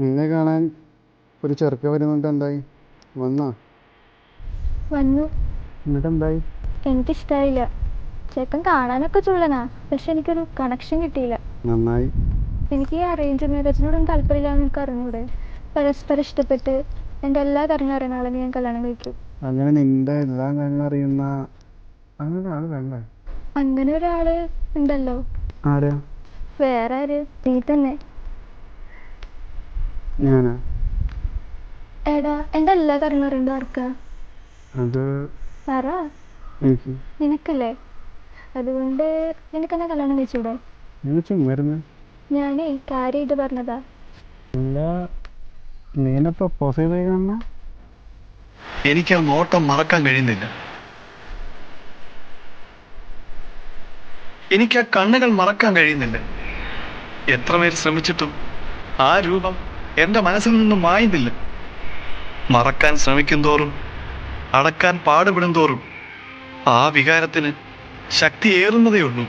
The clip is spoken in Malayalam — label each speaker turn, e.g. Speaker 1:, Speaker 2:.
Speaker 1: നിന്നെ കാണാൻ ഒരു ചെറുക്ക വരുന്നുണ്ട്, എന്തായി? വന്നാ?
Speaker 2: വന്നു.
Speaker 1: എന്നിട്ടെന്തായി?
Speaker 2: എനിക്കിഷ്ടായില്ല. ചെക്കൻ കാണാനൊക്കെ ചുള്ളനാ, പക്ഷെ എനിക്കൊരു കണക്ഷൻ കിട്ടിയില്ല.
Speaker 1: നന്നായി.
Speaker 2: എനിക്ക് ഈ അറേഞ്ച് മാരേജിനോടൊന്നും താല്പര്യമില്ലാന്ന് എനിക്ക് അറിഞ്ഞൂടെ. പരസ്പരം ഇഷ്ടപ്പെട്ട് എൻ്റെ എല്ലാ കാര്യങ്ങളും അറിയുന്ന ആളെ ഞാൻ കല്യാണം കഴിക്കും.
Speaker 1: അങ്ങനെ നിന്റെ എല്ലാ കാര്യങ്ങളും അറിയുന്ന അങ്ങനെ ആള് വേണ്ടേ?
Speaker 2: അങ്ങനെ ഒരാള് ഉണ്ടല്ലോ.
Speaker 1: ആരാ?
Speaker 2: വേറെ ആര്? നീ തന്നെ.
Speaker 1: ഞാനാ?
Speaker 2: എടാ, എൻ്റെ എല്ലാ കാര്യങ്ങളും അറിയണ്ട ആർക്കാ?
Speaker 1: അത്
Speaker 2: പറ.
Speaker 1: എനിക്ക്.
Speaker 2: നിനക്കല്ലേ? അതുകൊണ്ട് നിനക്കെന്നെ കല്യാണം കഴിച്ചൂടെ?
Speaker 1: നിങ്ങൾ ചുമ്മാരുന്ന്.
Speaker 2: ഞാനേ കാര്യമായിട്ട് പറഞ്ഞതാ.
Speaker 1: അല്ല, നീ എന്നെ പ്രപ്പോസ് ചെയ്തേ കാണുന്ന?
Speaker 3: എനിക്ക് ആ നോട്ടം മറക്കാൻ കഴിയുന്നില്ല. എനിക്ക് ആ കണ്ണുകൾ മറക്കാൻ കഴിയുന്നില്ല. എത്രമേൽ ശ്രമിച്ചിട്ടും ആ രൂപം എൻ്റെ മനസ്സിൽ നിന്നും മായുന്നില്ല. മറക്കാൻ ശ്രമിക്കും തോറും, അടക്കാൻ പാടുപെടും തോറും ആ വികാരത്തിന് ശക്തിയേറുന്നതേ ഉള്ളൂ.